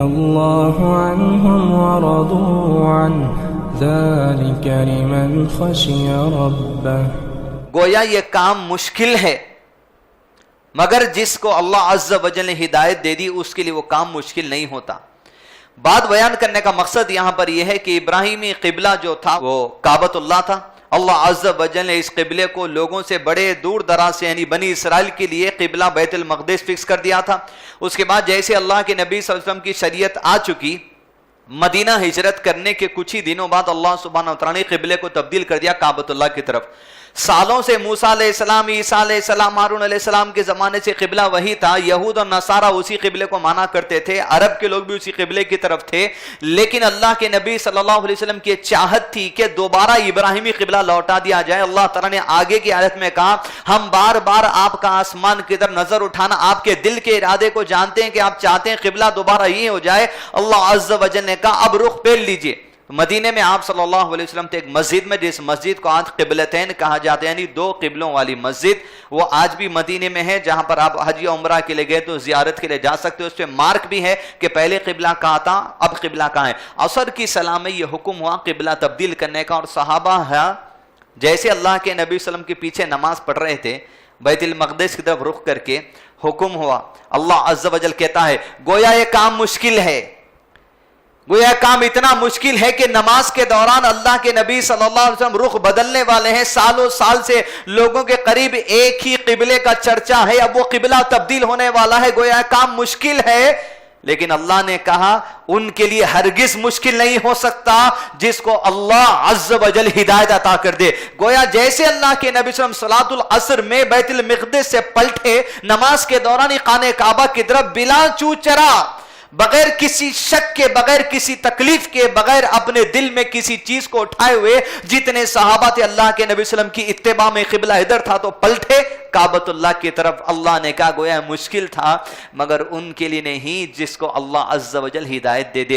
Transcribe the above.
الله عنهم ورضوا عنه ذلك لمن خشي ربه۔ گویا یہ کام مشکل ہے، مگر جس کو اللہ عز و جل نے ہدایت دے دی اس کے لیے وہ کام مشکل نہیں ہوتا۔ بات بیان کرنے کا مقصد یہاں پر یہ ہے کہ ابراہیمی قبلہ جو تھا وہ کعبۃ اللہ تھا۔ اللہ عز و جل نے اس قبلے کو لوگوں سے بڑے دور دراز سے یعنی بنی اسرائیل کے لیے قبلہ بیت المقدس فکس کر دیا تھا۔ اس کے بعد جیسے اللہ کے نبی صلی اللہ علیہ وسلم کی شریعت آ چکی، مدینہ ہجرت کرنے کے کچھ ہی دنوں بعد اللہ سبحانہ وتعالی نے قبلے کو تبدیل کر دیا کعبۃ اللہ کی طرف۔ سالوں سے موسیٰ علیہ السلام، عیسیٰ علیہ السلام، ہارون علیہ السلام کے زمانے سے قبلہ وہی تھا۔ یہود اور نصارہ اسی قبلے کو مانا کرتے تھے، عرب کے لوگ بھی اسی قبلے کی طرف تھے، لیکن اللہ کے نبی صلی اللہ علیہ وسلم کی چاہت تھی کہ دوبارہ ابراہیمی قبلہ لوٹا دیا جائے۔ اللہ تعالیٰ نے آگے کی آیت میں کہا، ہم بار بار آپ کا آسمان کی طرف نظر اٹھانا، آپ کے دل کے ارادے کو جانتے ہیں کہ آپ چاہتے ہیں قبلہ دوبارہ یہ ہو جائے۔ اللہ عز و جل نے کہا اب رخ پھیر لیجئے۔ مدینے میں آپ صلی اللہ علیہ وسلم تھے ایک مسجد میں، جس مسجد کو آج قبلتین کہا جاتا ہے، یعنی دو قبلوں والی مسجد، وہ آج بھی مدینے میں ہے، جہاں پر آپ حج یا عمرہ کے لیے گئے تو زیارت کے لیے جا سکتے ہو۔ اس پہ مارک بھی ہے کہ پہلے قبلہ کہاں تھا، اب قبلہ کہاں ہے۔ عصر کی صلاح میں یہ حکم ہوا قبلہ تبدیل کرنے کا، اور صحابہ جیسے اللہ کے نبی صلی اللہ علیہ وسلم کے پیچھے نماز پڑھ رہے تھے بیت المقدس کی طرف رخ کر کے، حکم ہوا۔ اللہ عز و جل کہتا ہے گویا یہ کام مشکل ہے، گویا کام اتنا مشکل ہے کہ نماز کے دوران اللہ کے نبی صلی اللہ علیہ وسلم رخ بدلنے والے ہیں۔ سالوں سال سے لوگوں کے قریب ایک ہی قبلے کا چرچا ہے، اب وہ قبلہ تبدیل ہونے والا ہے۔ گویا کام مشکل ہے، لیکن اللہ نے کہا ان کے لیے ہرگز مشکل نہیں ہو سکتا جس کو اللہ عز و جل ہدایت عطا کر دے۔ گویا جیسے اللہ کے نبی صلی اللہ علیہ وسلم صلاۃ العصر میں بیت المقدس سے پلٹے، نماز کے دوران ہی خانہ کعبہ کی طرف بلا چو چرا، بغیر کسی شک کے، بغیر کسی تکلیف کے، بغیر اپنے دل میں کسی چیز کو اٹھائے ہوئے، جتنے صحابہ تھے اللہ کے نبی صلی اللہ علیہ وسلم کی اتباع میں قبلہ ادھر تھا تو پلٹے کعبۃ اللہ کی طرف۔ اللہ نے کہا گویا مشکل تھا، مگر ان کے لیے نہیں جس کو اللہ عز و جل ہدایت دے دے۔